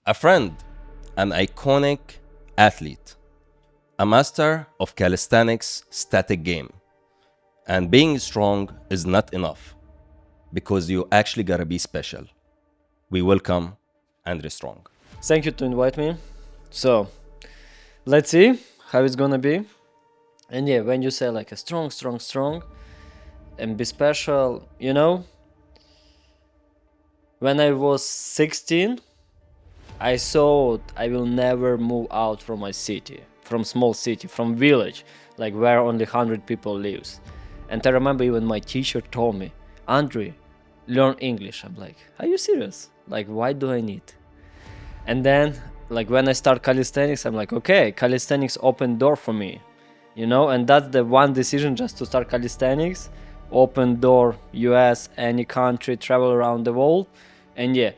A friend, an iconic athlete, a master of calisthenics static game. And being strong is not enough because you actually gotta be special. We welcome Andry Strong. Thank you to invite me. So, let's see how it's gonna be. And yeah, when you say like a strong, and be special, you know, when I was 16, I thought I will never move out from my city, from small city, from village, like where only 100 people lives. And I remember even my teacher told me, Andry, learn English. I'm like, are you serious? Like, why do I need? And then, like when I start calisthenics, I'm like, okay, calisthenics opened door for me, you know, and that's the one decision just to start calisthenics, open door, US, any country, travel around the world. And yeah,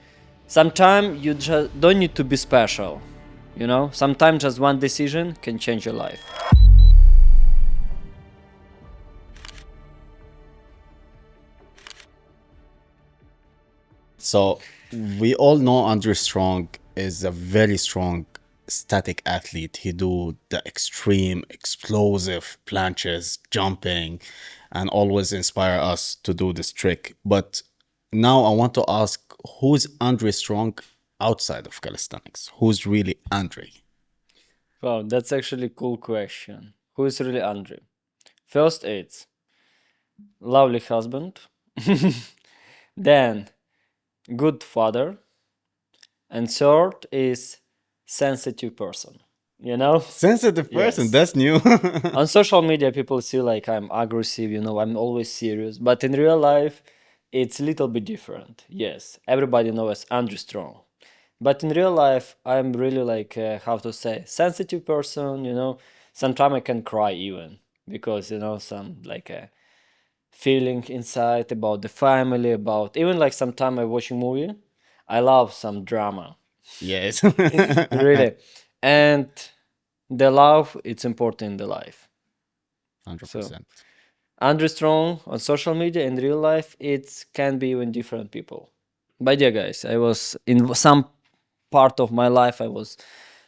sometimes you just don't need to be special, you know, sometimes just one decision can change your life. So we all know Andry Strong is a very strong static athlete. He do the extreme explosive planches, jumping, and always inspire us to do this trick. But now I want to ask, who's Andry Strong outside of calisthenics? Who's really Andry? Wow, that's actually a cool question. Who is really Andry? First, it's lovely husband, then good father, and third is sensitive person, you know. Sensitive person, Yes. that's new. On social media people see like I'm aggressive, you know, I'm always serious, but in real life it's a little bit different. Yes, everybody knows Andry Strong, but in real life I'm really like how to say, sensitive person, you know. Sometimes I can cry even because, you know, some like a feeling inside about the family, about even like sometimes I watching movie, I love some drama. Yes. Really. And the love, it's important in the life. 100%. Andry Strong on social media, in real life, it can be even different people. But yeah, guys, I was in some part of my life, I was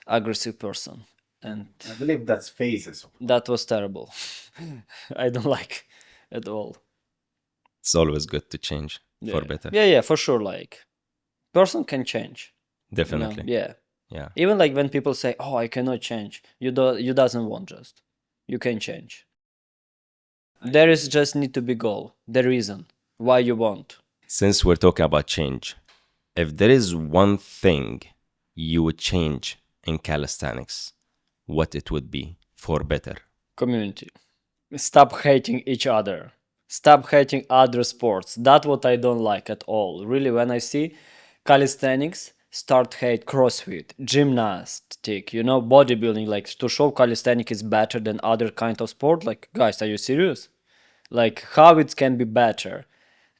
aggressive person, and I believe that's phases. that was terrible. I don't like at all. It's always good to change Yeah. for better. Yeah, for sure. Like, person can change. You know? Definitely. Yeah. Yeah. Even like when people say, "Oh, I cannot change," you doesn't want just. You can change. There is just need to be goal, the reason why you want. Since we're talking about change, if there is one thing you would change in calisthenics, what it would be for better? Community. Stop hating each other. Stop hating other sports. That's what I don't like at all. Really, when I see calisthenics, start hate CrossFit, gymnastic, you know, bodybuilding, like to show calisthenics is better than other kind of sport. Like, guys, are you serious? Like, how it can be better?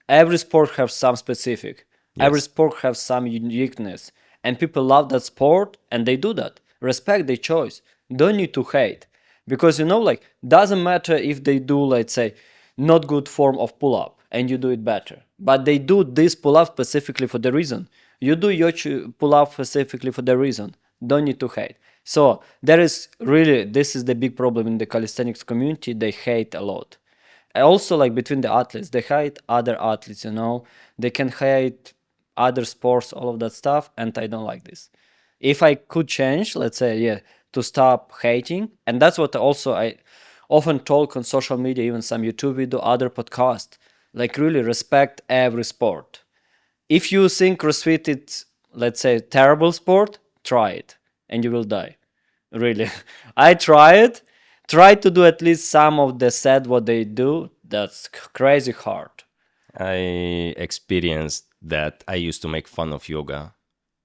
Every sport has some specific. Every Yes. sport has some uniqueness, and people love that sport, and they do that. Respect their choice. Don't need to hate, because, you know, like, doesn't matter if they do, let's say, not good form of pull up, and you do it better, but they do this pull up specifically for the reason. You do your pull up specifically for the reason. Don't need to hate. So there is really, this is the big problem in the calisthenics community. They hate a lot. Also, like between the athletes, they hate other athletes, you know. They can hate other sports, all of that stuff, and I don't like this. If I could change, let's say, yeah, to stop hating, and that's what also I often talk on social media, even some YouTube video, other podcast, like really respect every sport. If you think CrossFit is, let's say, terrible sport, try it and you will die. Really. I try to do at least some of the set what they do. That's crazy hard. I experienced that. I used to make fun of yoga,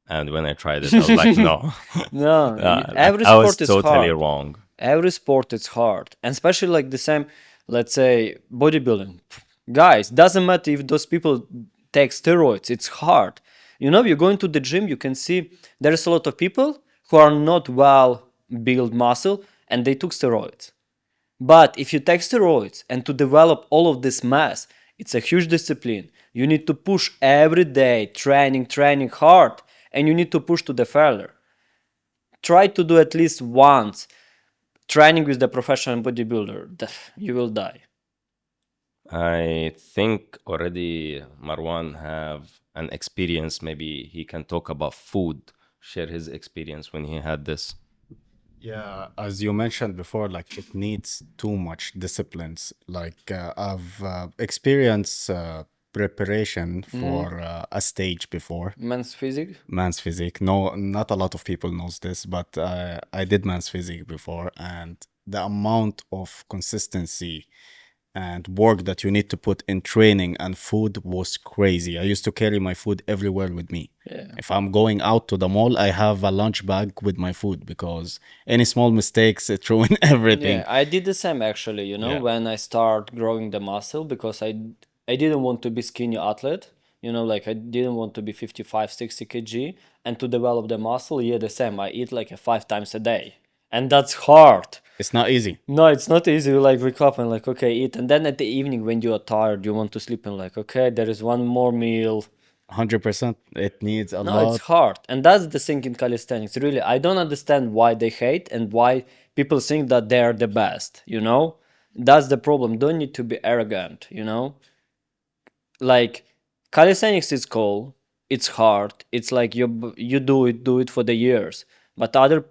and when I tried it, I was like, no. No, every I was sport is totally hard. wrong. Every sport is hard, and especially like the same, let's say, bodybuilding. Guys, doesn't matter if those people take steroids, it's hard. You know, you go into the gym, you can see there's a lot of people who are not well built muscle and they took steroids. But if you take steroids and to develop all of this mass, it's a huge discipline. You need to push every day, training hard, and you need to push to the failure. Try to do at least once training with the professional bodybuilder. You will die. I think already Marwan have an experience. Maybe he can talk about food, share his experience when he had this. Yeah, as you mentioned before, like it needs too much disciplines. Like I've experienced preparation for a stage before. Men's physique. Man's physique. No, not a lot of people knows this, but I did man's physique before, and the amount of consistency and work that you need to put in training and food was crazy. I used to carry my food everywhere with me. Yeah. If I'm going out to the mall, I have a lunch bag with my food because any small mistakes it ruin everything. Yeah, I did the same actually, you know, Yeah. when I start growing the muscle, because I didn't want to be skinny athlete, you know, like I didn't want to be 55, 60 kg, and to develop the muscle, yeah, the same. I eat like 5 times a day, and that's hard. It's not easy. No, it's not easy. You like wake up and like, okay, eat, and then at the evening when you are tired, you want to sleep and like, okay, there is one more meal. 100%. It needs a No, lot. it's hard. And that's the thing in calisthenics. Really, I don't understand why they hate and why people think that they are the best, you know? That's the problem. Don't need to be arrogant, you know? Like, calisthenics is cool. It's hard. It's like you do it for the years. But other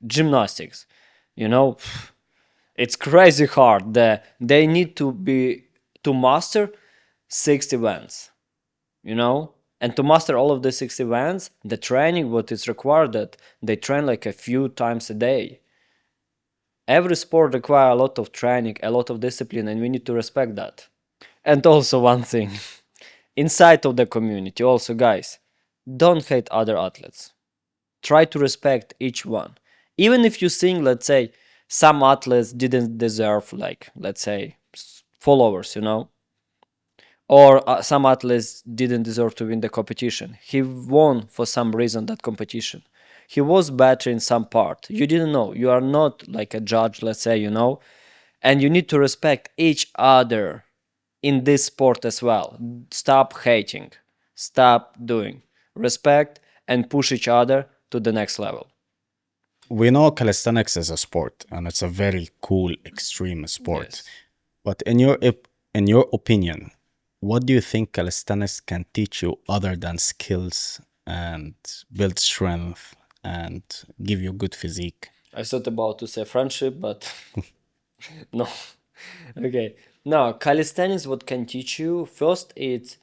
gymnastics, you know, it's crazy hard. They need to master 6 events, you know? And to master all of the 6 events, the training, what is required, that they train like a few times a day. Every sport requires a lot of training, a lot of discipline, and we need to respect that. And also one thing, inside of the community, also guys, don't hate other athletes. Try to respect each one. Even if you think, let's say, some athletes didn't deserve, like, let's say, followers, you know, or some athletes didn't deserve to win the competition. He won for some reason that competition. He was better in some part. You didn't know. You are not like a judge, let's say, you know, and you need to respect each other in this sport as well. Stop hating. Stop doing. Respect and push each other to the next level. We know calisthenics is a sport and it's a very cool, extreme sport. Yes. But in your opinion, what do you think calisthenics can teach you other than skills and build strength and give you good physique? I thought about to say friendship, but no. Okay. No, calisthenics, what can teach you? First, it's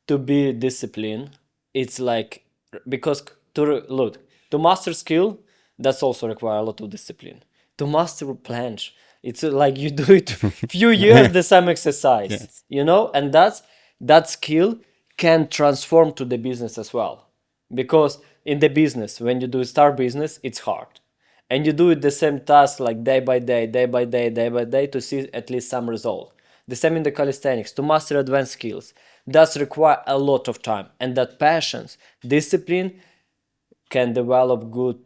to be disciplined. It's like, because to master skill, that's also require a lot of discipline. To master planche, it's like you do it few years the same exercise, Yes. you know, and that skill can transform to the business as well. Because in the business, when you do start business, it's hard. And you do it the same task like day by day, day by day, day by day to see at least some result. The same in the calisthenics, to master advanced skills. Does require a lot of time, and that patience, discipline can develop good,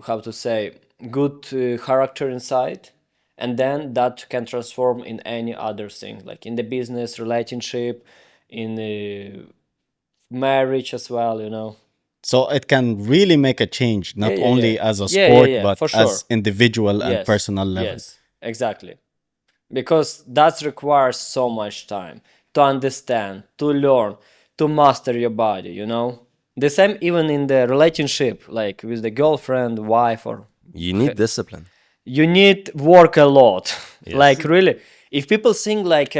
how to say, good character inside, and then that can transform in any other thing, like in the business, relationship, in marriage as well, you know. So it can really make a change, not Yeah, only yeah. as a Yeah, sport, yeah, but for as sure. individual and Yes, personal level. yes, exactly. Because that requires so much time to understand, to learn, to master your body, you know. The same even in the relationship, like with the girlfriend, wife, or You need discipline. you need work a lot. Yes. Like really, if people think like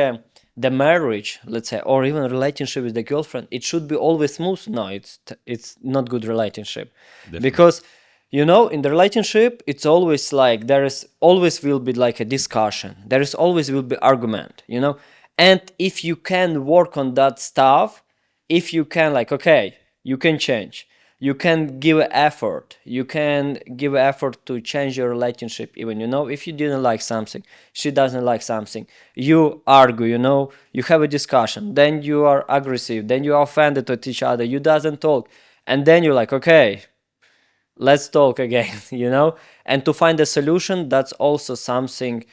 the marriage, let's say, or even relationship with the girlfriend, it should be always smooth. No, it's not good relationship. Because you know, in the relationship, it's always like there is always will be like a discussion. There is always will be argument, you know. And if you can work on that stuff, if you can like, okay, you can change, you can give effort, you can give effort to change your relationship. Even, you know, if you didn't like something, she doesn't like something, you argue, you know, you have a discussion, then you are aggressive, then you are offended at each other, you doesn't talk, and then you're like, okay, let's talk again, you know. And to find a solution, that's also something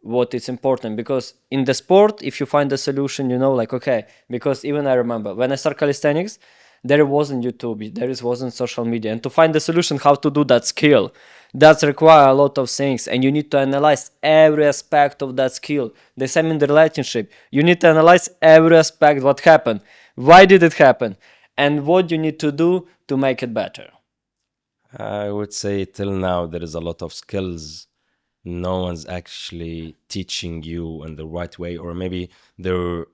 what is important. Because in the sport, if you find a solution, you know, like, okay, because even I remember when I start calisthenics, there wasn't YouTube, there wasn't social media, and to find the solution how to do that skill, that's require a lot of things, and you need to analyze every aspect of that skill. The same in the relationship, you need to analyze every aspect, what happened, why did it happen, and what you need to do to make it better. I would say till now there is a lot of skills no one's actually teaching you in the right way, or maybe they're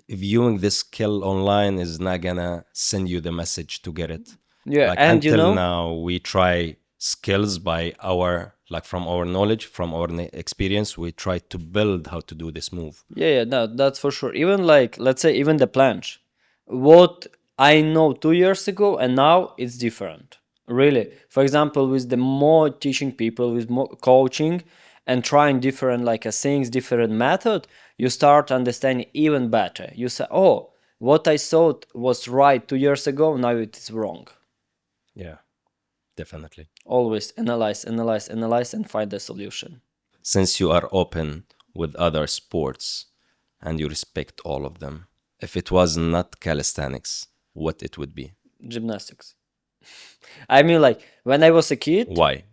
viewing this skill online is not gonna send you the message to get it. Yeah, Like and you until know, now we try skills by our, like from our knowledge, from our experience, we try to build how to do this move. yeah, no, that's for sure. Even like, let's say, even the planche, what I know 2 years ago and now it's different. Really, for example, with the more teaching people, with more coaching, and trying different like things, different method, you start understanding even better. You say, oh, what I thought was right 2 years ago, now it is wrong. Yeah, definitely. Always analyze, analyze, analyze, and find a solution. Since you are open with other sports and you respect all of them, if it was not calisthenics, what it would be? Gymnastics. I mean, like when I was a kid, Why?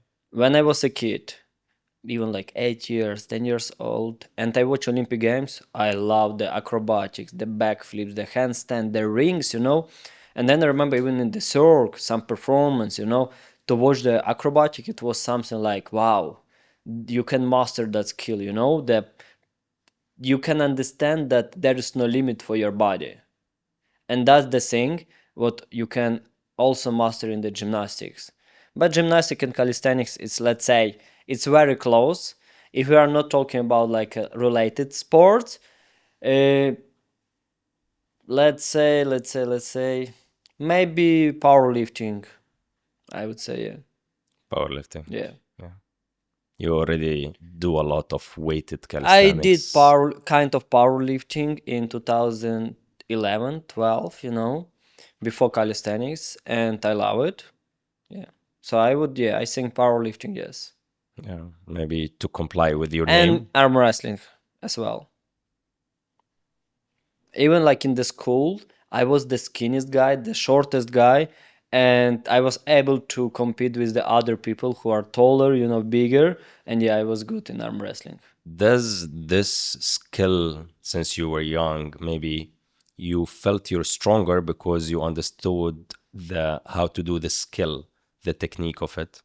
even like 8 years, 10 years old, and I watch Olympic Games, I love the acrobatics, the backflips, the handstand, the rings, you know. And then I remember even in the cirque, some performance, you know, to watch the acrobatic, it was something like, wow, you can master that skill, you know, that you can understand that there is no limit for your body. And that's the thing what you can also master in the gymnastics. But gymnastics and calisthenics is, let's say, it's very close. If we are not talking about like related sports, uh, let's say maybe powerlifting, I would say. Yeah, Powerlifting. yeah. You already do a lot of weighted I did calisthenics. kind of powerlifting in 2011, 12, you know, before calisthenics, and I love it. Yeah. So I would, yeah, I think powerlifting, yes. Yeah, maybe to comply with your And name. arm wrestling as well. Even like in the school, I was the skinniest guy, the shortest guy, and I was able to compete with the other people who are taller, you know, bigger. And yeah, I was good in arm wrestling. Does this skill, since you were young, maybe you felt you're stronger because you understood the how to do the skill, the technique of it?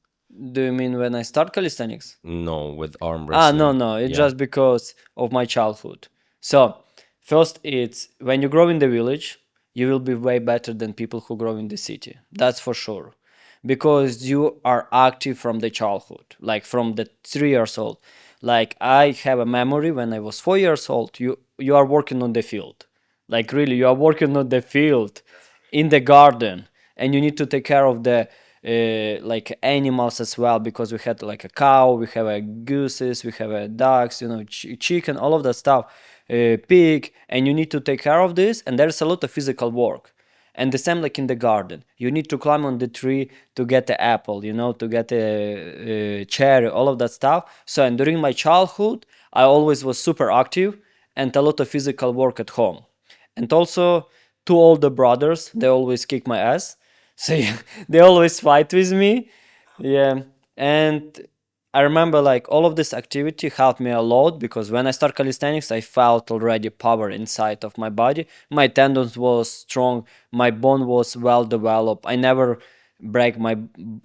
Do you mean when I start calisthenics? No, with arm Ah, no, wrestling. no, it's Yeah. just because of my childhood. So, first, it's when you grow in the village, you will be way better than people who grow in the city. That's for sure. Because you are active from the childhood, like from the 3 years old. Like I have a memory when I was 4 years old, you are working on the field. Like really, you are working on the field in the garden, and you need to take care of the like animals as well, because we had like a cow, we have a gooses, we have a ducks, you know, chicken, all of that stuff, pig, and you need to take care of this, and there's a lot of physical work. And the same like in the garden, you need to climb on the tree to get the apple, you know, to get a cherry, all of that stuff. So, and during my childhood, I always was super active and a lot of physical work at home. And also, two older brothers, they always kick my ass. So yeah, they always fight with me. Yeah. And I remember like all of this activity helped me a lot, because when I start calisthenics, I felt already power inside of my body. My tendons was strong, my bone was well developed. I never break my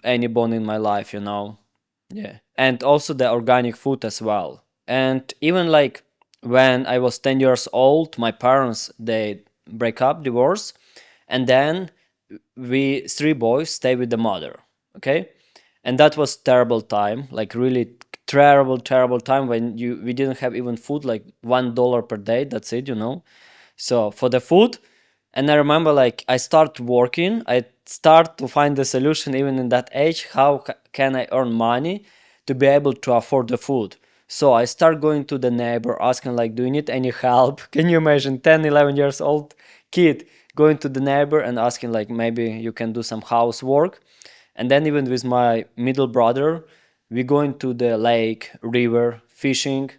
any bone in my life, you know. Yeah. And also the organic food as well. And even like when I was 10 years old, my parents they break up, divorce, and then we three boys stay with the mother. Okay, and that was terrible time, like really terrible time, when we didn't have even food, like $1 per day, that's it, you know. So for the food, and I remember like I start working, I start to find the solution even in that age, how can I earn money to be able to afford the food. So I start going to the neighbor asking like, do you need any help? Can you imagine 10, 11 years old kid going to the neighbor and asking like, maybe you can do some housework. And then even with my middle brother, we going to the lake, river, fishing,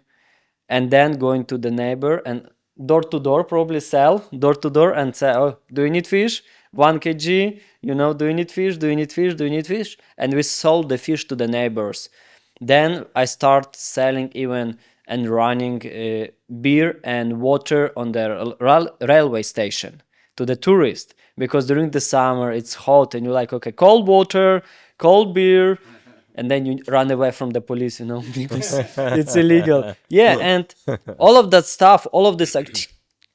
and then going to the neighbor and door to door, probably sell door to door and say, oh, do you need fish? 1 kg, you know, do you need fish, do you need fish, do you need fish? And we sold the fish to the neighbors. Then I start selling even and running beer and water on the railway station to the tourists, because during the summer it's hot and you're like, okay, cold water, cold beer, and then you run away from the police, you know, because it's illegal. Yeah, and all of that stuff, all of this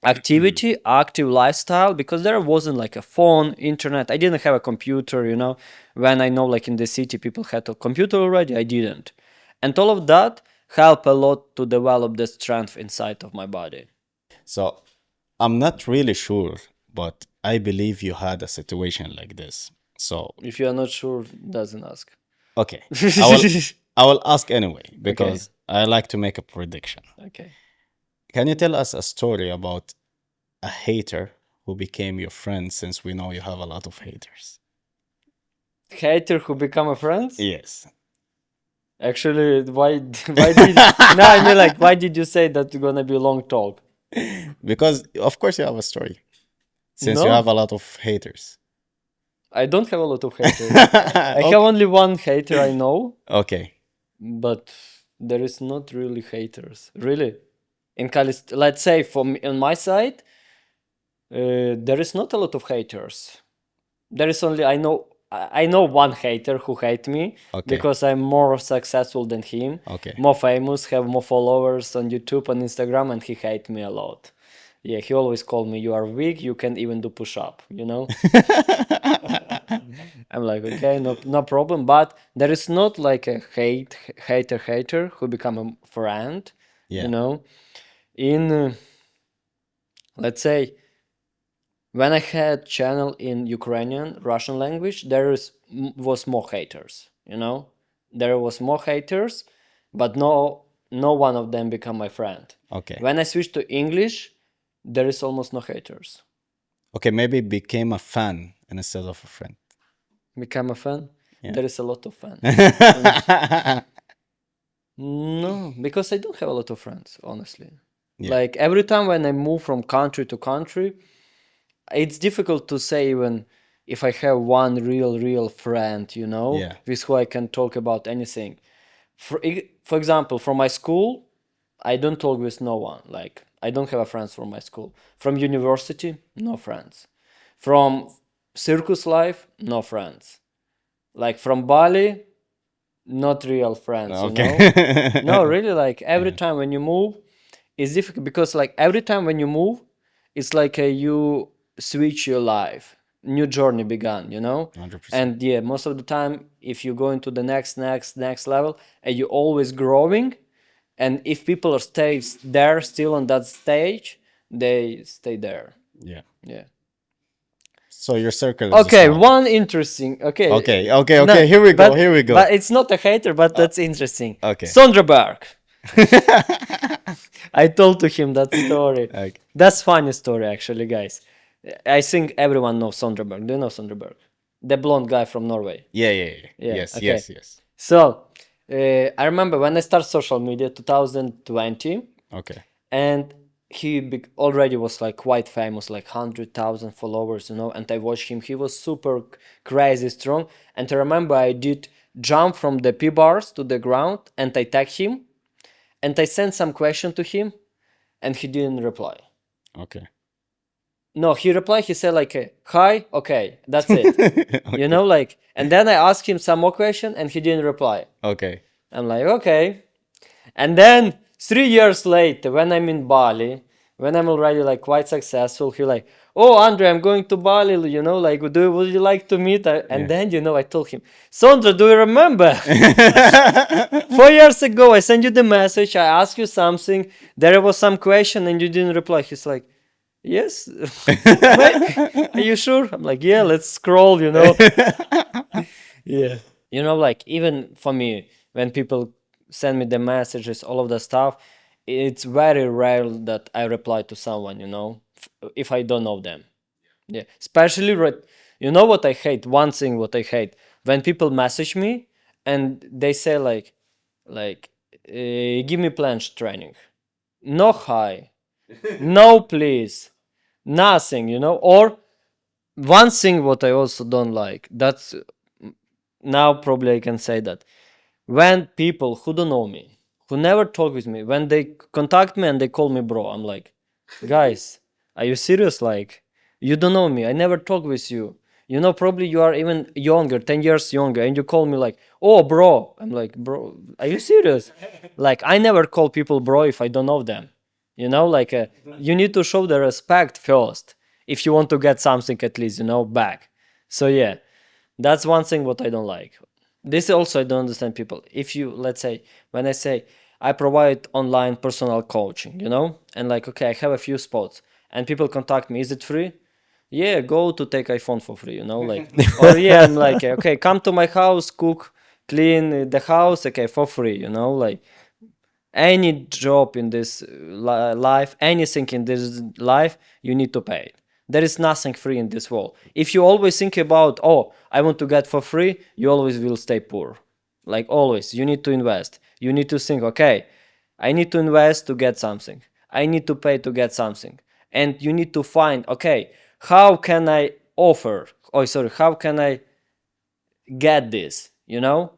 activity, active lifestyle, because there wasn't like a phone, internet. I didn't have a computer, you know. When I know like in the city people had a computer already, I didn't. And all of that helped a lot to develop the strength inside of my body. So I'm not really sure, but I believe you had a situation like this. So If you are not sure, doesn't ask. okay, I will ask anyway because I like to make a prediction. Okay. Can you tell us a story about a hater who became your friend, since we know you have a lot of haters? Hater who become a friend? Yes. Actually, why did no, I mean like, why did you say that it's gonna be a long talk? Because of course you have a story, since you No. have a lot of haters. I don't have a lot of haters. I have only one hater I know, Okay. but there is not really haters. Really, in let's say for me, on my side, there is not a lot of haters. There is only I know one hater who hate me Okay. because I'm more successful than him, Okay. more famous, have more followers on YouTube and Instagram, and he hate me a lot. Yeah, he always called me, you are weak, you can't even do push-up, you know? I'm like, okay, no problem. But there is not like a hater who become a friend, Yeah. you know? In, let's say, when I had channel in Ukrainian, Russian language, was more haters, you know? There was more haters, but no one of them become my friend. Okay. When I switched to English, there is almost no haters. Okay, maybe became a fan instead of a friend. Become a fan? Yeah. There is a lot of fans. No, because I don't have a lot of friends, honestly. Yeah. Like every time when I move from country to country, it's difficult to say even if I have one real friend, you know, Yeah. with who I can talk about anything. For example, from my school, I don't talk with no one. Like I don't have a friends from my school. From university, no friends. From circus life, no friends. Like from Bali, not real friends, you know? Okay. No, really, like every time when you move, it's difficult because like every time when you move, it's like you switch your life. New journey began, you know? 100%. And yeah, most of the time, if you go into the next level, and you're always growing, and if people are there still on that stage, they stay there. Yeah. Yeah. So your circle is Okay, small. one interesting. Okay. Okay. No, Here we go. But it's not a hater, but that's interesting. Okay. Sonderberg. I told to him that story. Okay. That's funny story actually, guys. I think everyone knows Sonderberg. Do you know Sonderberg? The blonde guy from Norway. Yeah. Yeah, okay. Yes. So, I remember when I started social media, 2020, Okay. and he already was like quite famous, like 100,000 followers, you know, and I watched him. He was super crazy strong. And I remember I did jump from the P-bars to the ground and I tagged him and I sent some question to him and he didn't reply. Okay. No, he replied, he said like, hi, okay, that's it. Okay. You know, like, and then I asked him some more question and he didn't reply. Okay. I'm like, okay. And then 3 years later, when I'm in Bali, when I'm already like quite successful, he like, oh, Andry, I'm going to Bali, you know, like, would you like to meet? And then, you know, I told him, Sondra, do you remember? 4 years ago, I sent you the message, I asked you something, there was some question and you didn't reply. He's like, yes. Are you sure? I'm like, yeah, let's scroll, you know. Yeah. You know, like, even for me, when people send me the messages, all of the stuff, it's very rare that I reply to someone, you know, if I don't know them. Yeah, especially you know what I hate? One thing what I hate, when people message me and they say like, give me planche training. No hi, no please, nothing, you know, or one thing what I also don't like, that's now probably I can say that when people who don't know me, who never talk with me, when they contact me and they call me bro, I'm like, guys, are you serious? Like, you don't know me, I never talk with you. You know, probably you are even younger, 10 years younger, and you call me like, oh, bro. I'm like, bro, are you serious? Like, I never call people bro if I don't know them. You know, like, you need to show the respect first if you want to get something at least, you know, back. So, yeah, that's one thing what I don't like. This also I don't understand people. If you, let's say, when I say I provide online personal coaching, you know, and like, okay, I have a few spots and people contact me, is it free? Yeah, go to take iPhone for free, you know, like, or yeah, I'm like, okay, come to my house, cook, clean the house, okay, for free, you know, like, any job in this life, anything in this life, you need to pay it. There is nothing free in this world. If you always think about, oh, I want to get for free, you always will stay poor. Like always, you need to invest. You need to think, okay, I need to invest to get something. I need to pay to get something. And you need to find, okay, how can I offer, how can I get this, you know?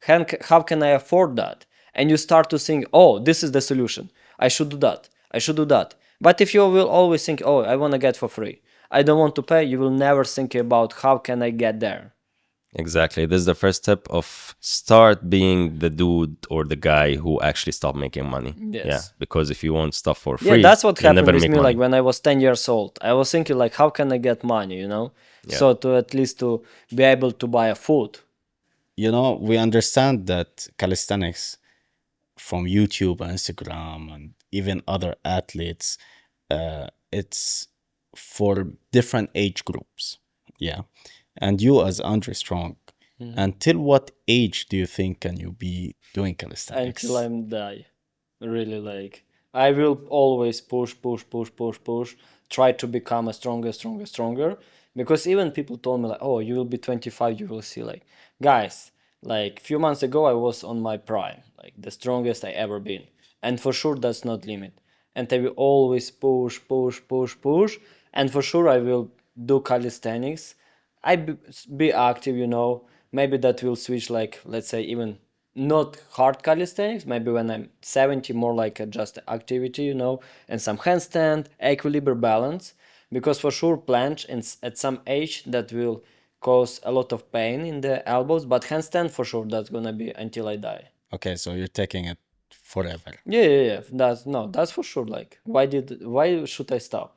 How can I afford that? And you start to think, oh, this is the solution. I should do that. I should do that. But if you will always think, oh, I want to get for free, I don't want to pay, you will never think about how can I get there. Exactly. This is the first step of start being the dude or the guy who actually stop making money. Yes. Yeah, because if you want stuff for free, Yeah, that's what you'll happened never with make me. money. Like when I was 10 years old, I was thinking like, how can I get money, you know? Yeah. So to at least to be able to buy a food. You know, we understand that calisthenics from YouTube, Instagram, and even other athletes, it's for different age groups. Yeah. And you, as Andry Strong, until what age do you think can you be doing calisthenics? Until I'm die. Really, like, I will always push, try to become a stronger. Because even people told me like, oh, you will be 25, you will see, like, guys, like few months ago I was on my prime, like the strongest I ever been. And for sure that's not limit. And I will always push. And for sure I will do calisthenics. Be active, you know. Maybe that will switch, like, let's say, even not hard calisthenics, maybe when I'm 70, more like a just activity, you know, and some handstand, equilibrium, balance. Because for sure planche and at some age that will cause a lot of pain in the elbows, but handstand for sure that's gonna be until I die. Okay, so you're taking it forever. Yeah. That's for sure. Like, why should I stop?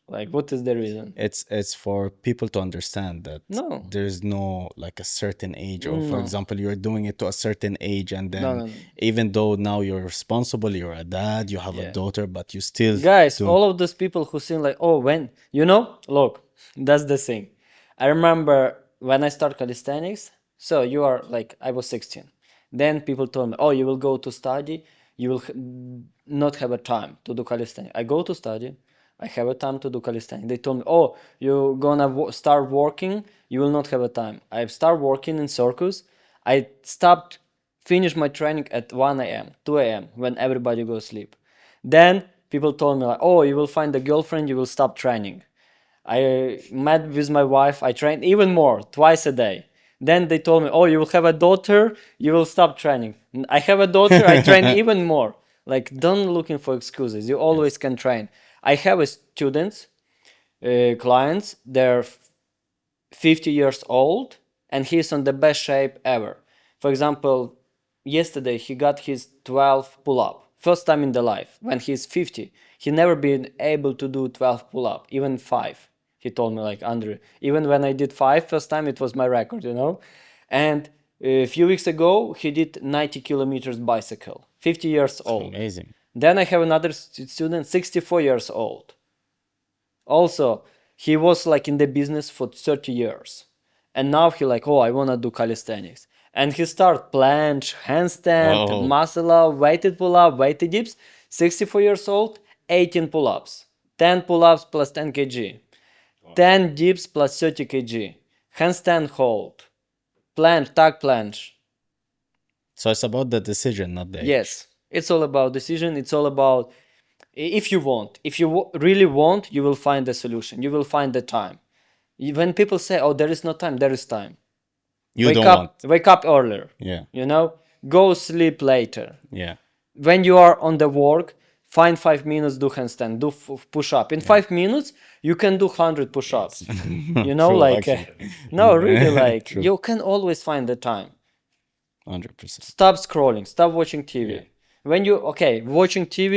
Like, what is the reason? It's for people to understand that No. there's no like a certain age, or for No. example, you're doing it to a certain age, and then No. even though now you're responsible, you're a dad, you have a Yeah. daughter, but you still Guys, do. all of those people who think like, oh, when, you know, look, that's the thing. I remember when I started calisthenics, so you are like, I was 16. Then people told me, oh, you will go to study, you will not have a time to do calisthenics. I go to study, I have a time to do calisthenics. They told me, oh, you're gonna start working, you will not have a time. I start working in circus. I stopped, finish my training at 1 a.m., 2 a.m., when everybody goes sleep. Then people told me like, oh, you will find a girlfriend, you will stop training. I met with my wife, I trained even more, twice a day. Then they told me, oh, you will have a daughter, you will stop training. I have a daughter, I train even more. Like, don't looking for excuses. You always can train. I have a students, clients, they're 50 years old, and he's on the best shape ever. For example, yesterday he got his 12 pull-up. First time in the life, when he's 50. He never been able to do 12 pull-up, even 5. He told me like, Andrew, even when I did 5 first time, it was my record, you know? And a few weeks ago, he did 90 kilometers bicycle, 50 years old. Amazing. Then I have another student, 64 years old. Also, he was like in the business for 30 years. And now he like, oh, I want to do calisthenics. And he start planche, handstand, Oh. muscle up, weighted pull-up, weighted dips. 64 years old, 18 pull-ups. 10 pull-ups plus 10 kg. 10 dips plus 30 kg. Handstand hold. Planche, tag planche. So it's about the decision, not the age. Yes, it's all about decision. It's all about if you want. If you really want, you will find the solution. You will find the time. When people say, "Oh, there is no time," there is time. You don't want. Wake up earlier. Yeah. You know, go sleep later. Yeah. When you are on the work, find 5 minutes, do handstand, do push up. In 5 minutes, you can do 100 push ups. You know, True, like, actually. no, really, like, True. you can always find the time. 100%. Stop scrolling, stop watching TV. When you, watching TV,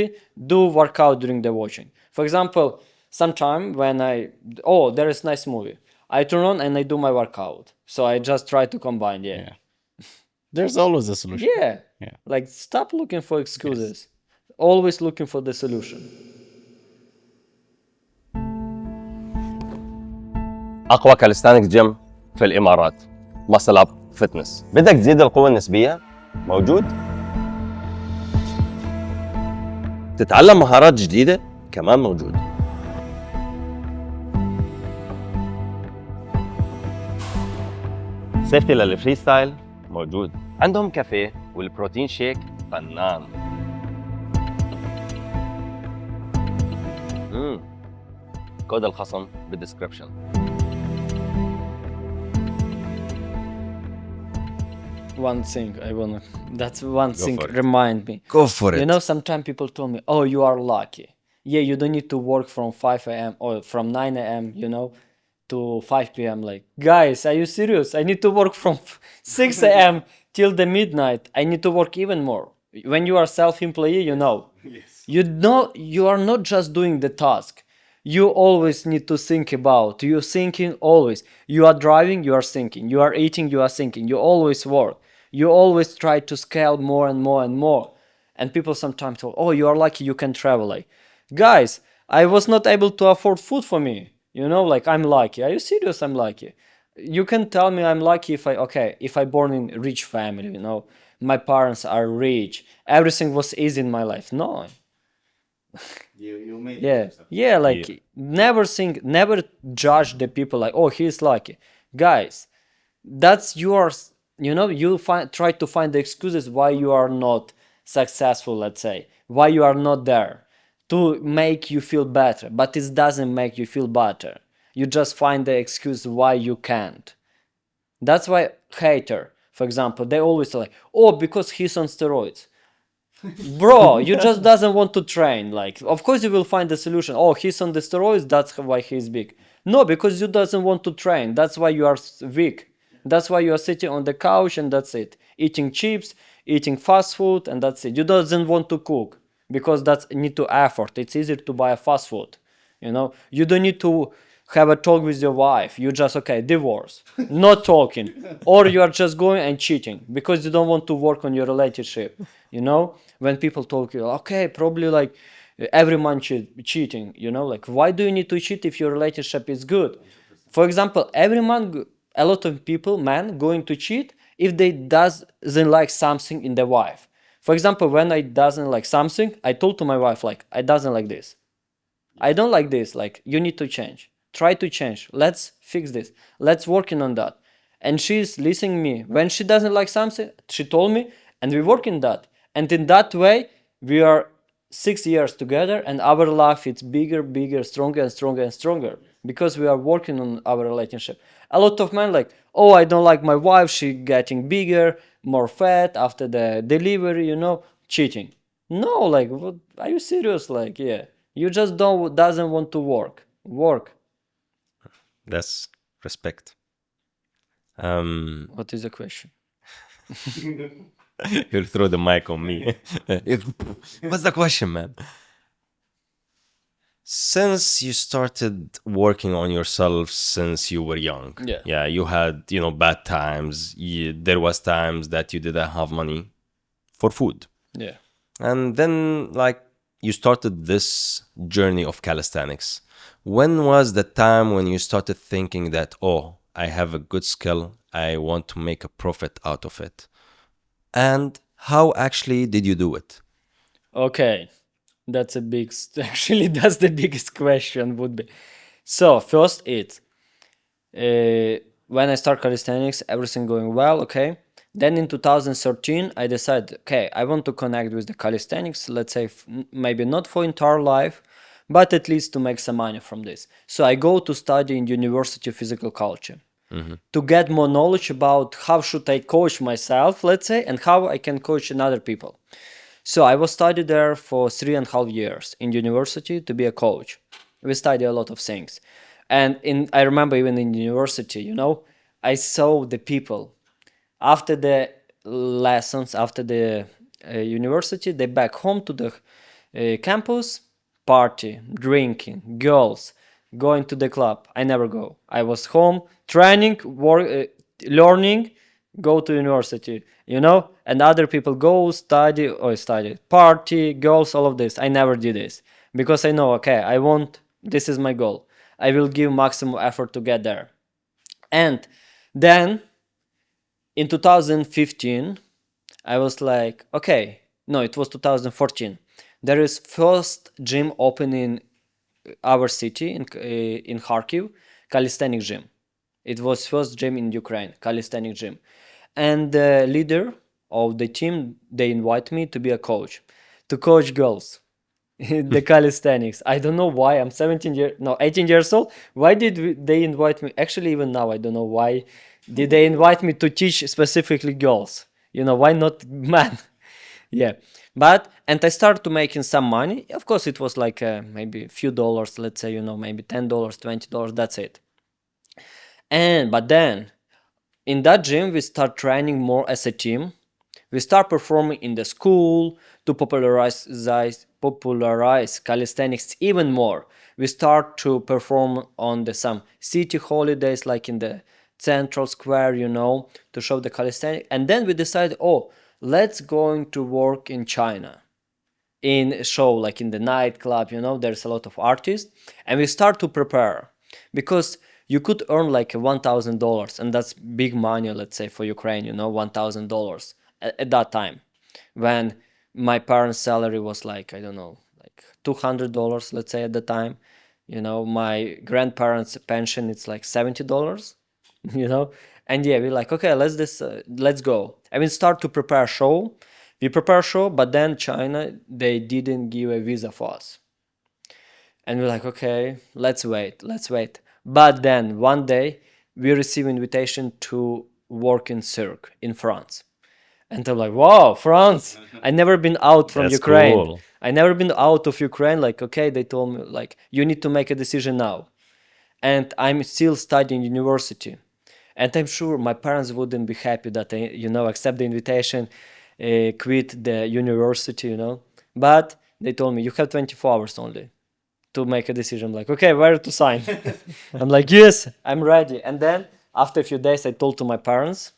do workout during the watching. For example, sometime when there is nice movie, I turn on and I do my workout. So I just try to combine, Yeah. There's always a solution. Yeah. Yeah. Like, stop looking for excuses. Always looking for the solution. أقوى كاليستانكس جيم في الإمارات، ماسل أب فتنس. بدك تزيد القوة النسبية؟ موجود. تتعلم مهارات جديدة؟ كمان موجود. سيفتي للفري ستايل؟ موجود. عندهم كافيه والبروتين شيك فنان. كود الخصم بالديسكربشن. One thing that's one thing for it. remind me. Go for it. You know, sometimes people told me, "Oh, you are lucky. Yeah, you don't need to work from 5 a.m. or from 9 a.m., to 5 p.m. Like, guys, are you serious? I need to work from 6 a.m. till the midnight. I need to work even more. When you are self-employee, you are not just doing the task. You always need to think about. You're thinking always. You are driving, you are thinking. You are eating, you are thinking. You always work. You always try to scale more and more and more. And people sometimes tell, "Oh, you are lucky you can travel." Like, guys, I was not able to afford food for me. Like, I'm lucky. Are you serious? I'm lucky. You can tell me I'm lucky if I born in rich family, my parents are rich. Everything was easy in my life. No. You made Never judge the people like, "Oh, he's lucky." Guys, that's yours. Try to find the excuses why you are not successful, let's say, why you are not there, to make you feel better, but it doesn't make you feel better. You just find the excuse why you can't. That's why hater, for example, they always say like, "Oh, because he's on steroids." Bro, you just doesn't want to train. Like, of course you will find the solution. "Oh, he's on the steroids, that's why he's big." No, because you doesn't want to train. That's why you are weak. That's why you are sitting on the couch and that's it. Eating chips, eating fast food, and that's it. You doesn't want to cook because that's need to effort. It's easier to buy a fast food. You don't need to have a talk with your wife. You just divorce, not talking, or you are just going and cheating because you don't want to work on your relationship. When people talk, probably like every man cheating. Like, why do you need to cheat if your relationship is good? For example, every man, a lot of people, men, going to cheat if they doesn't like something in their wife. For example, when I doesn't like something, I told to my wife like, "I doesn't like this. I don't like this. Like, you need to change. Try to change. Let's fix this. Let's working on that." And she's listening me. When she doesn't like something, she told me, and we work in that. And in that way, we are 6 years together, and our life is bigger, stronger and stronger and stronger because we are working on our relationship. A lot of men like, "Oh, I don't like my wife. She getting bigger, more fat after the delivery, cheating." No, like, what, are you serious? Like, yeah, you just doesn't want to work. That's respect. What is the question? You'll throw the mic on me. What's the question, man? Since you started working on yourself since you were young, you had bad times. There was times that you didn't have money for food. Yeah. And then like you started this journey of calisthenics. When was the time when you started thinking that, "Oh, I have a good skill, I want to make a profit out of it"? And how actually did you do it? Okay, that's the biggest question would be. So first when I start calisthenics, everything going well, okay. Then in 2013, I decided, I want to connect with the calisthenics, let's say maybe not for entire life, but at least to make some money from this. So I go to study in University of Physical Culture to get more knowledge about how should I coach myself, let's say, and how I can coach other people. So I was studied there for 3.5 years in university to be a coach. We study a lot of things. And I remember even in university, you know, I saw the people after the lessons, after the university, they back home to the campus, party, drinking, girls, going to the club. I never go. I was home, training, work, learning, go to university, you know, and other people go study, party, girls, all of this. I never did this because I know, okay, I want, this is my goal. I will give maximum effort to get there. And then in 2015, I was like, okay, no, it was 2014. There is first gym open in our city in Kharkiv, calisthenics gym. It was first gym in Ukraine, calisthenics gym. And the leader of the team, they invite me to be a coach, to coach girls. The calisthenics. I don't know why. I'm 18 years old. Why did they invite me? Actually, even now, I don't know why did they invite me to teach specifically girls. You know, why not men? Yeah. But, and I started to making some money. Of course, it was like maybe a few dollars, let's say, you know, maybe $10, $20, that's it. But then, in that gym, we start training more as a team. We start performing in the school to popularize calisthenics even more. We start to perform on some city holidays, like in the central square, you know, to show the calisthenics. And then we decide, oh, let's going to work in China, in a show, like in the nightclub, you know, there's a lot of artists. And we start to prepare because you could earn like $1,000, and that's big money, let's say, for Ukraine, you know, $1,000 at that time, when my parents' salary was like, I don't know, like $200, let's say, at the time. You know, my grandparents' pension, it's like $70, you know. And yeah, we're like, okay, let's go. And we start to prepare show. We prepare show, but then China, they didn't give a visa for us. And we're like, okay, let's wait. But then one day we receive invitation to work in Cirque in France. And I'm like, wow, France. I never been out from That's Ukraine. cool. I never been out of Ukraine. Like, okay, they told me, like, you need to make a decision now. And I'm still studying university. And I'm sure my parents wouldn't be happy that I, you know, accept the invitation, quit the university, you know. But they told me, you have 24 hours only to make a decision. I'm like, okay, where to sign? I'm like, yes, I'm ready. And then after a few days, I told to my parents,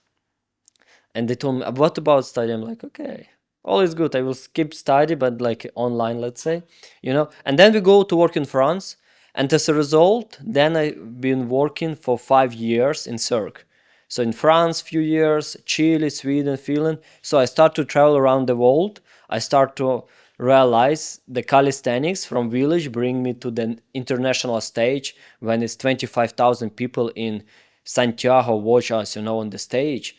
and they told me, what about study? I'm like, okay, all is good. I will skip study, but like online, let's say, you know. And then we go to work in France. And as a result, then I've been working for 5 years in Cirque. So in France, few years, Chile, Sweden, Finland. So I start to travel around the world. I start to realize the calisthenics from village bring me to the international stage when it's 25,000 people in Santiago watch us, you know, on the stage.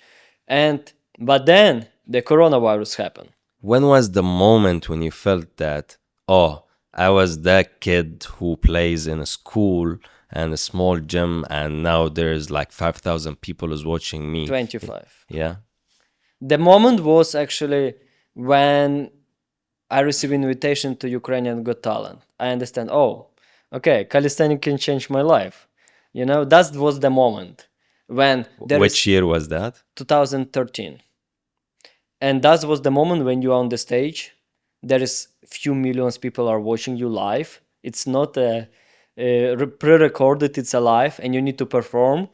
But then the coronavirus happened. When was the moment when you felt that, oh, I was that kid who plays in a school and a small gym, and now there's like 5,000 people is watching me? 25. Yeah. The moment was actually when I received invitation to Ukrainian Got Talent. I understand, oh, okay, calisthenics can change my life. You know, that was the moment. When Which year was that? 2013. And that was the moment when you are on the stage. There is few millions people are watching you live. It's not a pre-recorded, it's a live, and you need to perform.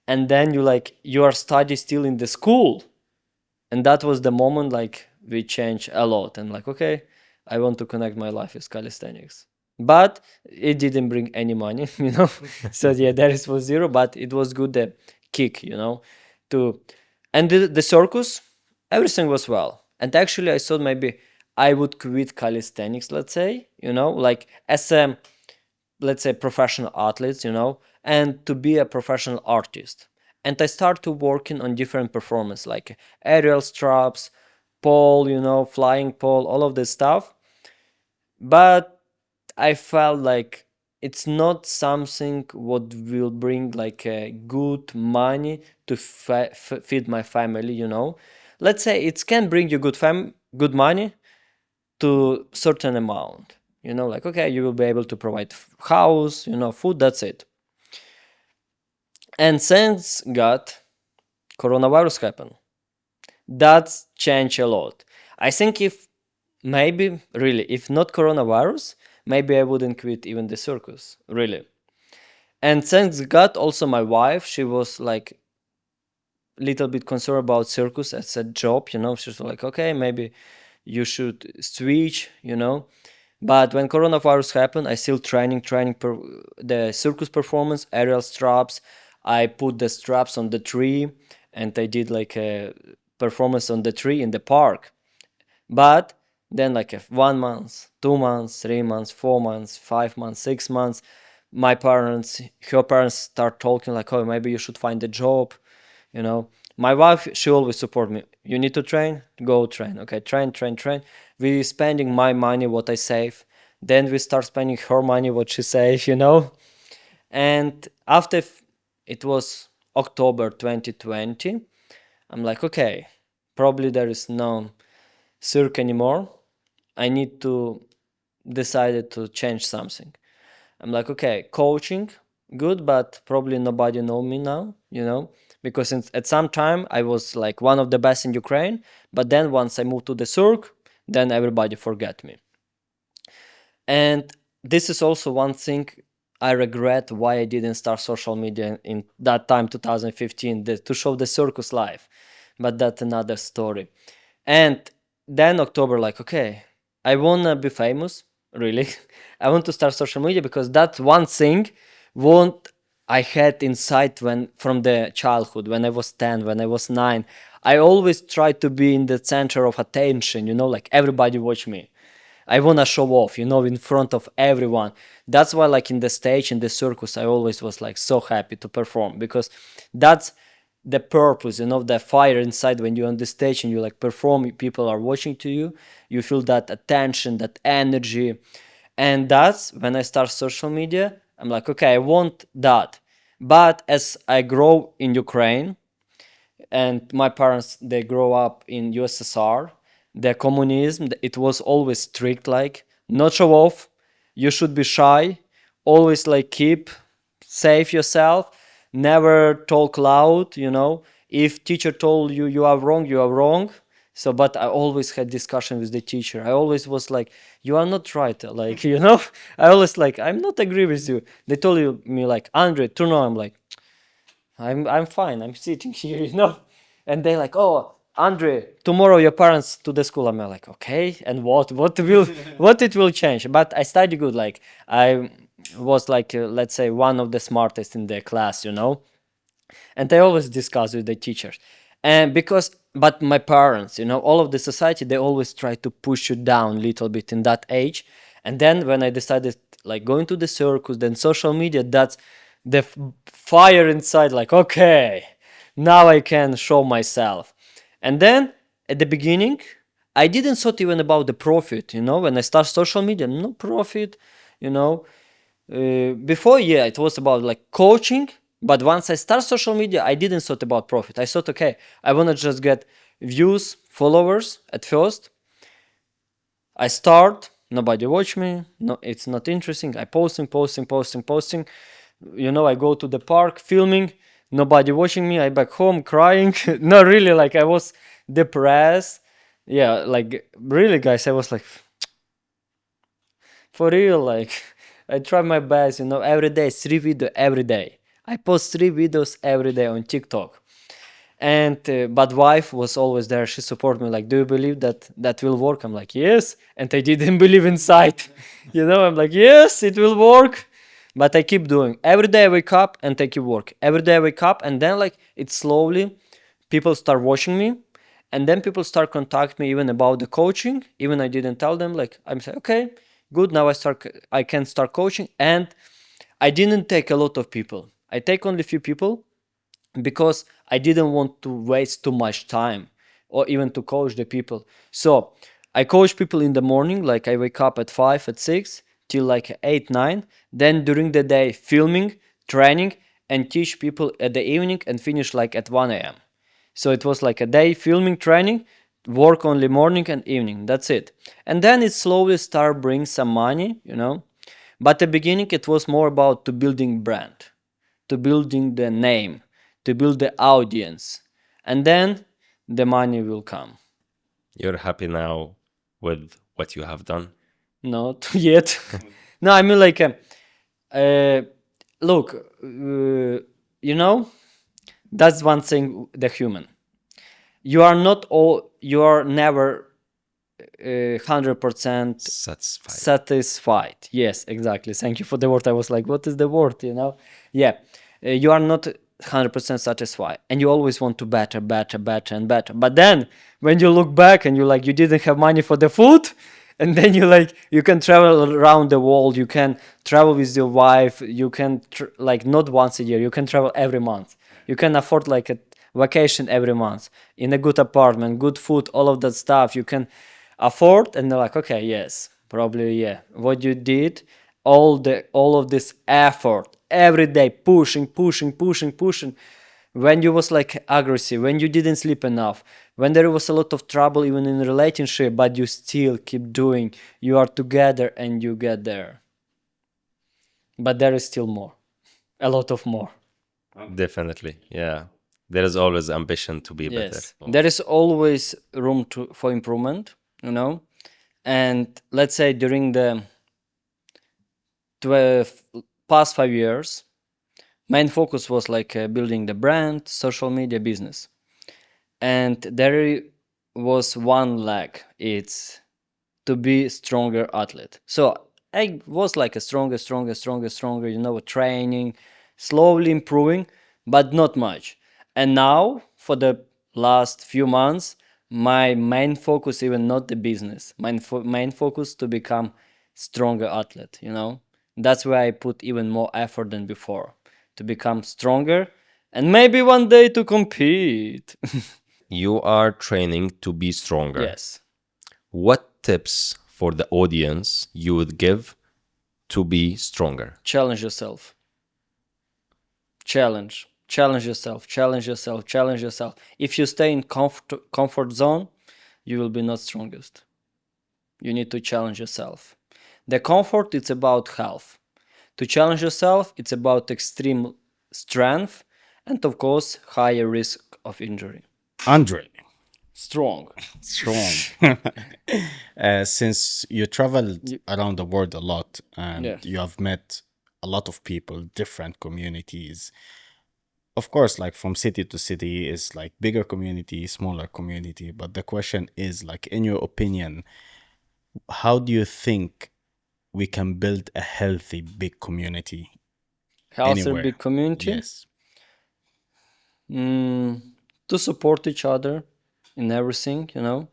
And then you are studying still in the school. And that was the moment like we changed a lot. And like, okay, I want to connect my life with calisthenics. But it didn't bring any money, you know. So yeah, there it was zero, but it was good the kick, you know. And the circus, everything was well. And actually I thought maybe I would quit calisthenics, let's say, you know, like as a, let's say, professional athlete, you know, and to be a professional artist. And I started working on different performances like aerial straps, pole, you know, flying pole, all of this stuff. But I felt like it's not something what will bring like a good money to feed my family, you know. Let's say it can bring you good money to certain amount, you know, like okay, you will be able to provide house, you know, food, that's it. And thanks God, coronavirus happened. That's changed a lot. I think if maybe really if not coronavirus, maybe I wouldn't quit even the circus, really. And thanks God, also my wife, she was like little bit concerned about circus as a job, you know. She's like, okay, maybe you should switch, you know. But when coronavirus happened, I still training the circus performance, aerial straps. I put the straps on the tree, and I did like a performance on the tree in the park. But then, like 1 month, 2 months, 3 months, 4 months, 5 months, 6 months, her parents start talking like, oh, maybe you should find a job, you know. My wife, she always support me. You need to train, go train. Okay, train. We spending my money, what I save. Then we start spending her money, what she saves, you know. And after it was October 2020, I'm like, okay, probably there is no circ anymore. I need to decided to change something. I'm like, okay, coaching, good, but probably nobody know me now, you know, because at some time I was like one of the best in Ukraine, but then once I moved to the circ, then everybody forget me. And this is also one thing I regret why I didn't start social media in that time, 2015, to show the circus life, but that's another story. And then October, like, okay, I wanna be famous, really. I want to start social media because that's one thing what I had inside from the childhood, when I was 10, when I was 9. I always tried to be in the center of attention, you know, like everybody watch me. I wanna show off, you know, in front of everyone. That's why, like in the stage, in the circus, I always was like so happy to perform, because that's the purpose, you know, the fire inside when you're on the stage and you like perform, people are watching to you, you feel that attention, that energy. And that's when I start social media. I'm like, okay, I want that. But as I grow in Ukraine, and my parents, they grow up in USSR, the communism, it was always strict, like not show off, you should be shy, always like keep safe yourself, never talk loud, you know. If teacher told you you are wrong, you are wrong. So but I always had discussion with the teacher. I always was like, you are not right, like, you know. I always like, I'm not agree with you. They told me like, Andrei, turn on. I'm like, I'm fine, I'm sitting here, you know. And they like, oh, Andrei, tomorrow your parents to the school. I'm like, okay, and what will what it will change? But I studied good, like I was like let's say one of the smartest in the class, you know. And I always discuss with the teachers. And because but my parents, you know, all of the society, they always try to push you down a little bit in that age. And then when I decided like going to the circus, then social media, that's the fire inside, like, okay, now I can show myself. And then at the beginning, I didn't thought even about the profit, you know. When I start social media, no profit, you know. Before, yeah, it was about like coaching. But once I start social media, I didn't thought about profit. I thought, okay, I want to just get views, followers at first. I start, nobody watch me, no, it's not interesting. I posting. You know, I go to the park filming, nobody watching me. I back home crying. Not really, like I was depressed. Yeah, like really, guys, I was like, for real, like I try my best, you know, every day, 3 videos every day. I post 3 videos every day on TikTok. And but wife was always there. She supported me, like, do you believe that will work? I'm like, yes. And I didn't believe inside. You know, I'm like, yes, it will work. But I keep doing. Every day I wake up and I keep work. Every day I wake up, and then like it slowly, people start watching me. And then people start contact me even about the coaching. Even I didn't tell them, like I'm saying, okay, good, now I can start coaching. And I didn't take a lot of people. I take only few people, because I didn't want to waste too much time or even to coach the people. So I coach people in the morning, like I wake up at 5, at 6, till like 8, 9. Then during the day, filming, training, and teach people at the evening and finish like at 1 a.m. So it was like a day filming, training, work only morning and evening. That's it. And then it slowly start bring some money, you know. But at the beginning, it was more about to building brand, to building the name, to build the audience. And then the money will come. You're happy now with what you have done? Not yet. No, I mean like, look, you know, that's one thing, the human. You are not all, you are never 100% Satisfied. satisfied. Yes, exactly. Thank you for the word. I was like, what is the word, you know? Yeah, you are not 100% satisfied, and you always want to better and better. But then when you look back and you like, you didn't have money for the food, and then you like, you can travel around the world, you can travel with your wife, you can like not once a year, you can travel every month, you can afford like a vacation every month in a good apartment, good food, all of that stuff you can afford. And they're like, okay, yes, probably, yeah, what you did, all of this effort every day, pushing, when you was like aggressive, when you didn't sleep enough, when there was a lot of trouble even in relationship, but you still keep doing, you are together and you get there. But there is still more, a lot of more. Definitely, yeah. There is always ambition to be Yes, better. there is always room for improvement, you know. And let's say during the past 5 years, main focus was like building the brand, social media, business. And there was one leg, it's to be stronger athlete. So I was like a stronger, you know, training, slowly improving, but not much. And now for the last few months, my main focus, even not the business, main focus to become stronger athlete, you know. That's where I put even more effort than before, to become stronger and maybe one day to compete. You are training to be stronger. Yes. What tips for the audience you would give to be stronger? Challenge yourself. Challenge yourself. If you stay in comfort zone, you will be not strongest. You need to challenge yourself. The comfort, it's about health. To challenge yourself, it's about extreme strength and of course higher risk of injury. Andry Strong. Strong. Since you traveled around the world a lot and Yeah. you have met a lot of people, different communities. Of course, like from city to city is like bigger community, smaller community. But the question is like, in your opinion, how do you think we can build a healthy big community Healthier anywhere? big community. Yes. To support each other in everything, you know.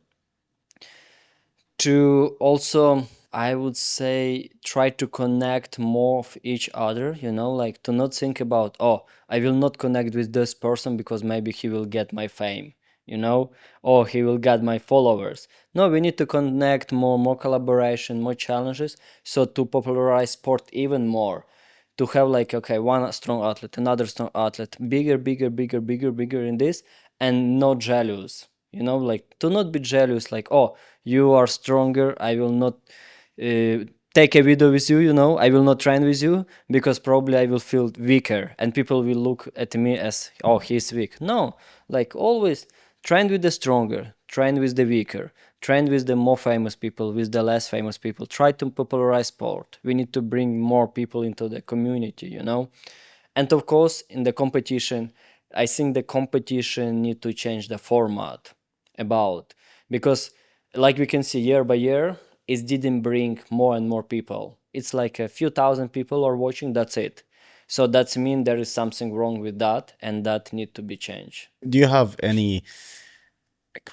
To also, I would say, try to connect more of each other, you know, like to not think about, oh, I will not connect with this person because maybe he will get my fame, you know, or he will get my followers. No, we need to connect more collaboration, more challenges, so to popularize sport even more, to have like, okay, one strong athlete, another strong athlete, bigger in this, and not jealous, you know, like to not be jealous, like, oh, you are stronger, I will not take a video with you, you know, I will not train with you because probably I will feel weaker and people will look at me as, oh, he's weak. No, like always train with the stronger, train with the weaker, train with the more famous people, with the less famous people. Try to popularize sport. We need to bring more people into the community, you know. And of course, in the competition, I think the competition need to change the format about, because like we can see year by year, it didn't bring more and more people. It's like a few thousand people are watching, that's it. So that's mean there is something wrong with that, and that need to be changed. Do you have any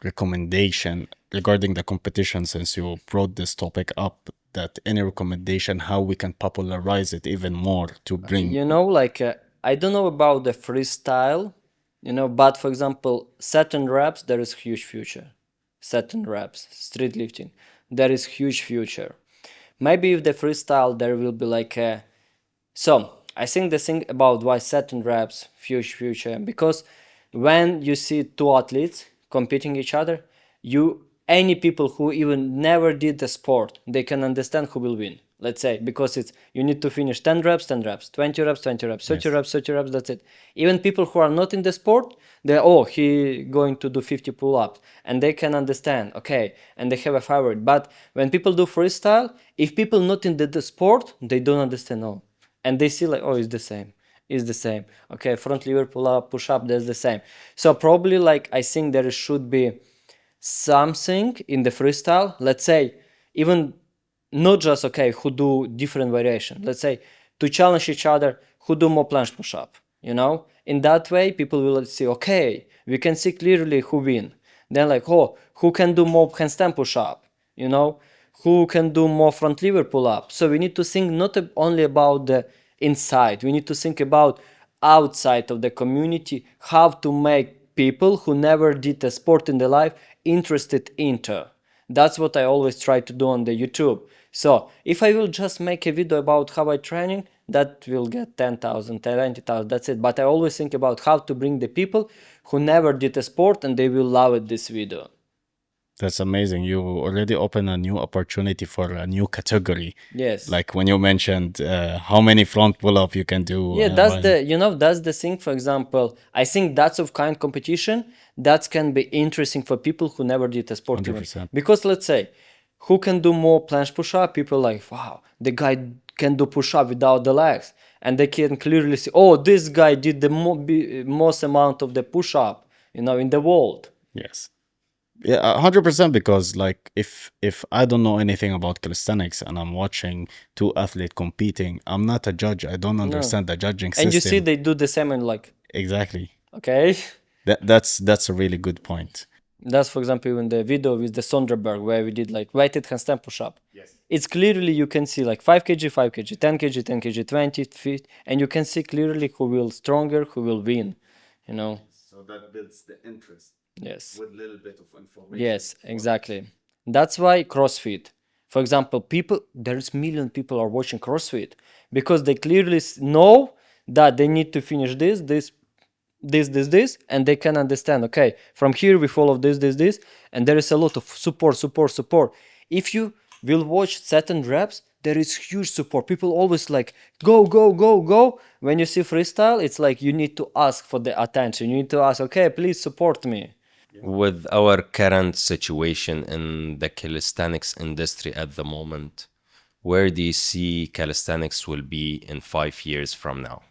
recommendation regarding the competition, since you brought this topic up, that any recommendation how we can popularize it even more to bring You know, like I don't know about the freestyle, you know, but for example, certain reps, there is huge future. Certain reps, street lifting, there is huge future. Maybe if the freestyle there will be like a. So I think the thing about why certain reps future because when you see two athletes competing each other, you any people who even never did the sport, they can understand who will win. Let's say because it's you need to finish 10 reps, 10 reps, 20 reps, 20 reps, 30 reps, 30 reps, that's it. Even people who are not in the sport, they he going to do 50 pull-ups and they can understand, okay, and they have a favorite. But when people do freestyle, if people not in the sport, they don't understand all. And they see like, oh, it's the same. Okay, front lever pull up, push up, that's the same. So probably like I think there should be something in the freestyle, let's say, even not just okay who do different variation, let's say to challenge each other who do more planche push up, in that way people will see, okay, we can see clearly who win. Then like, oh, who can do more handstand push up, who can do more front lever pull up. So we need to think not only about the inside, we need to think about outside of the community, how to make people who never did a sport in their life interested into. That's what I always try to do on the YouTube. So if I will just make a video about how I training, that will get 10,000, 20,000, that's it. But I always think about how to bring the people who never did a sport and they will love it, this video. That's amazing. You already opened a new opportunity for a new category. Yes. Like when you mentioned how many front pull-up you can do. Yeah, that's that's the thing. For example, I think that's of kind competition that can be interesting for people who never did a sport even. Because let's say, who can do more planche push-up? People like, wow, the guy can do push-up without the legs. And they can clearly see, oh, this guy did the most amount of the push-up, in the world. Yes. Yeah, 100%, because like if I don't know anything about calisthenics and I'm watching two athletes competing, I'm not a judge. I don't understand the judging system. And you see they do the same and like... Exactly. Okay. That's a really good point. That's, for example, even the video with the Sonderberg where we did like weighted handstand push-up. Yes. It's clearly you can see like 5 kg, 5 kg, 10 kg, 10 kg, 20 feet, and you can see clearly who will stronger, who will win, So that builds the interest. Yes. With a little bit of information. Yes, exactly. That's why CrossFit. For example, there's million people are watching CrossFit because they clearly know that they need to finish this, and they can understand, okay, from here we follow this, and there is a lot of support. If you will watch certain reps, there is huge support. People always like, go. When you see freestyle, it's like you need to ask for the attention. You need to ask, okay, please support me. With our current situation in the calisthenics industry at the moment, where do you see calisthenics will be in 5 years from now?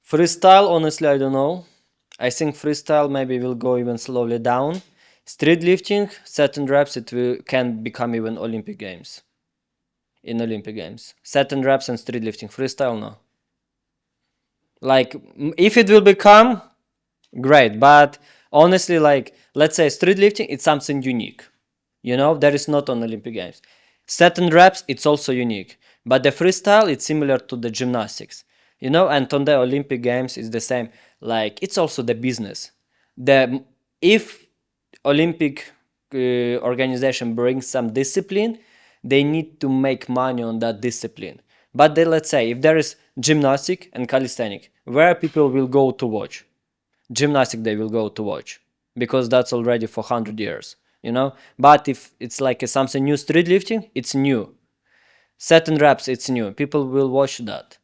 Freestyle, honestly, I don't know. I think freestyle maybe will go even slowly down. Street lifting, certain reps, can become even Olympic Games. In Olympic Games. Certain reps and street lifting. Freestyle, no. Like, if it will become, great. But honestly, like, let's say street lifting, it's something unique. There is not on Olympic Games. Certain reps, it's also unique. But the freestyle, it's similar to the gymnastics. And on the Olympic Games, it's the same. Like, it's also the business. If Olympic organization brings some discipline, they need to make money on that discipline. But then, let's say, if there is gymnastic and calisthenics, where people will go to watch? Gymnastic they will go to watch, because that's already for 100 years, But if it's like something new, street lifting, it's new. Certain reps, it's new. People will watch that.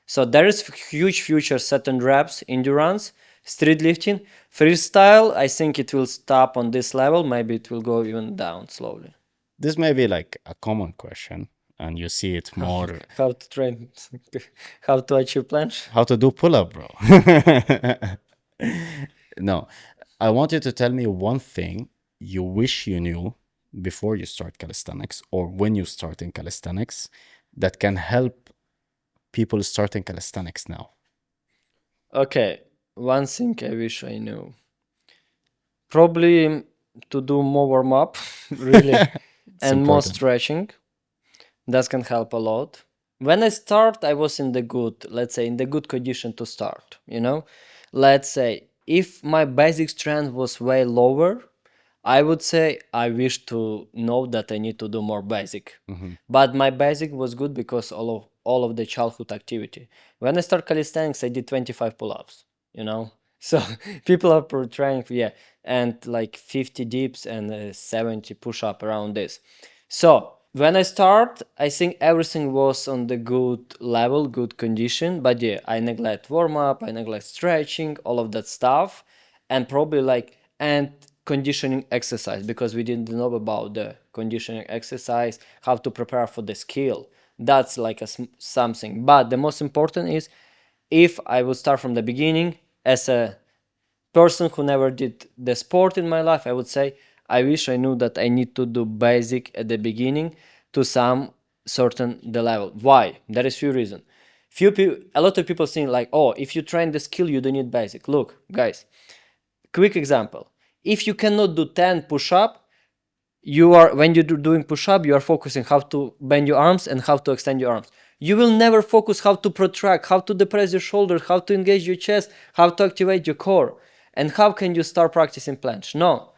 So there is huge future, certain reps, endurance, street lifting. Freestyle, I think it will stop on this level. Maybe it will go even down slowly. This may be like a common question, and you see it more. How to train, how to achieve planche? How to do pull-up, bro. No, I want you to tell me one thing you wish you knew before you start calisthenics or when you start in calisthenics that can help people starting calisthenics now. Okay, one thing I wish I knew. Probably to do more warm-up, really, and more stretching. That can help a lot. When I start, I was in the good condition to start, Let's say, if my basic strength was way lower, I would say I wish to know that I need to do more basic. But my basic was good because all of the childhood activity. When I start calisthenics, I did 25 pull-ups, you know? So people are portraying, yeah, and like 50 dips and 70 push-up around this. So when I start, I think everything was on the good level, good condition. But yeah, I neglect warm-up, I neglect stretching, all of that stuff, and probably like and conditioning exercise, because we didn't know about the conditioning exercise, how to prepare for the skill. That's like something. But the most important is, if I would start from the beginning as a person who never did the sport in my life, I would say I wish I knew that I need to do basic at the beginning to some certain the level. Why? There is few reasons. A lot of people think like, oh, if you train the skill, you don't need basic. Look, guys, quick example. If you cannot do 10 push-up, when you're doing push-up, you are focusing how to bend your arms and how to extend your arms. You will never focus how to protract, how to depress your shoulders, how to engage your chest, how to activate your core. And how can you start practicing planche? No.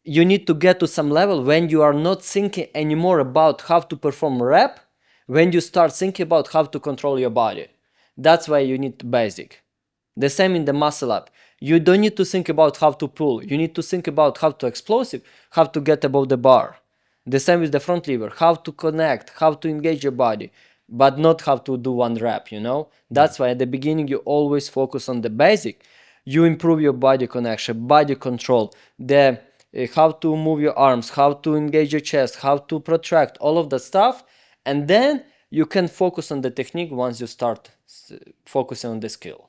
You need to get to some level when you are not thinking anymore about how to perform rep, when you start thinking about how to control your body. That's why you need basic. The same in the muscle up. You don't need to think about how to pull. You need to think about how to explosive, how to get above the bar. The same with the front lever, how to connect, how to engage your body, but not how to do one rep, you know? That's why at the beginning you always focus on the basic. You improve your body connection, body control, the how to move your arms, how to engage your chest, how to protract, all of that stuff. And then you can focus on the technique once you start focusing on the skill.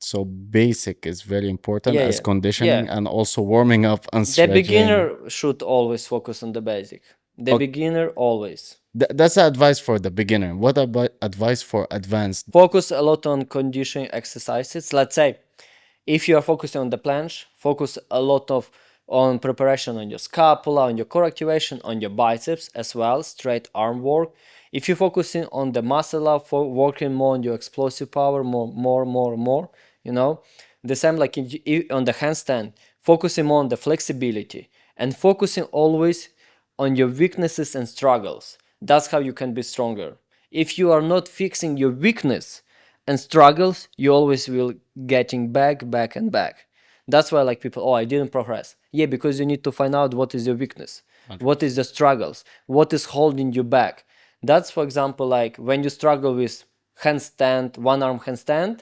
So basic is very important Yeah, as yeah. conditioning Yeah. and also warming up and The stretching. beginner should always focus on the basic. The beginner always. That's advice for the beginner. What about advice for advanced? Focus a lot on conditioning exercises. Let's say if you are focusing on the planche, focus a lot on preparation on your scapula, on your core activation, on your biceps as well, straight arm work. If you're focusing on the muscle up, for working more on your explosive power, more, you know. The same like on the handstand, focusing more on the flexibility and focusing always on your weaknesses and struggles. That's how you can be stronger. If you are not fixing your weakness and struggles, you always will getting back. That's why like people, oh, I didn't progress. Yeah, because you need to find out what is your weakness, what is the struggles, what is holding you back. That's, for example, like when you struggle with handstand, one arm handstand,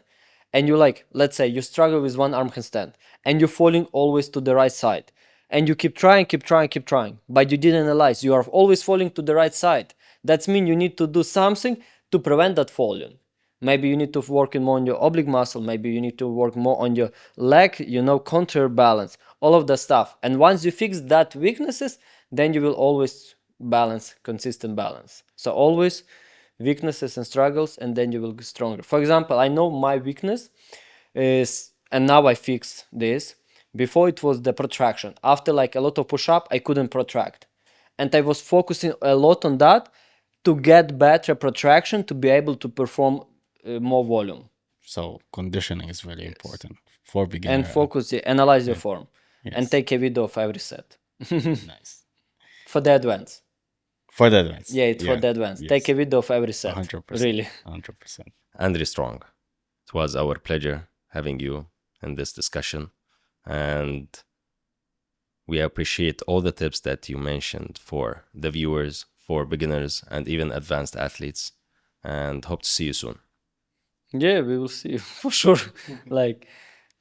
and you like, let's say you struggle with one arm handstand and you're falling always to the right side. And you keep trying, but you didn't realize you are always falling to the right side. That means you need to do something to prevent that falling. Maybe you need to work more on your oblique muscle. Maybe you need to work more on your leg, you know, counterbalance, all of the stuff. And once you fix that weaknesses, then you will always balance, consistent balance. So always weaknesses and struggles, and then you will get stronger. For example, I know my weakness is, and now I fixed this. Before it was the protraction. After like a lot of push-up, I couldn't protract. And I was focusing a lot on that to get better protraction, to be able to perform more volume. So conditioning is very important for beginner. And focus, analyze your form. And take a video of every set. Nice. For the advance. For the advance. Yeah, it's for the advance. Yes. Take a video of every set. 100%. Really. 100%. Andry Strong, it was our pleasure having you in this discussion. And we appreciate all the tips that you mentioned for the viewers, for beginners, and even advanced athletes. And hope to see you soon. Yeah, we will see you for sure. Like,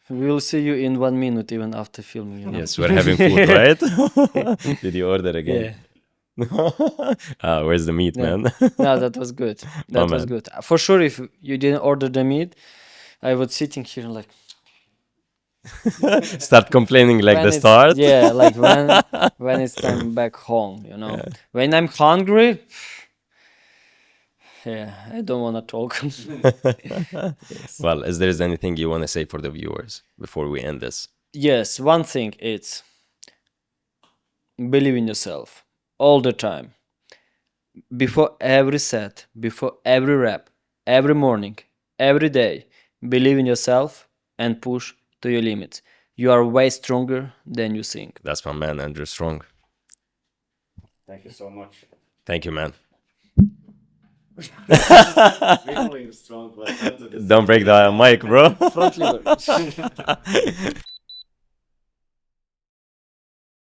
we will see you in 1 minute even after filming. You know? Yes, we're having food, right? Did you order again? Yeah. Where's the meat, man? No, that was good. That was good. For sure, if you didn't order the meat, I was sitting here like... Start complaining like the start. Yeah, like when it's time back home, you know. Yeah. When I'm hungry, yeah, I don't want to talk. Yes. Well, is there anything you want to say for the viewers before we end this? Yes, one thing, it's believe in yourself all the time. Before every set, before every rep, every morning, every day, believe in yourself and push to your limits. you are way stronger than you think. That's my man, Andry Strong. Thank you so much. Thank you, man. Really strong, but Don't break the mic, bro. Front lever.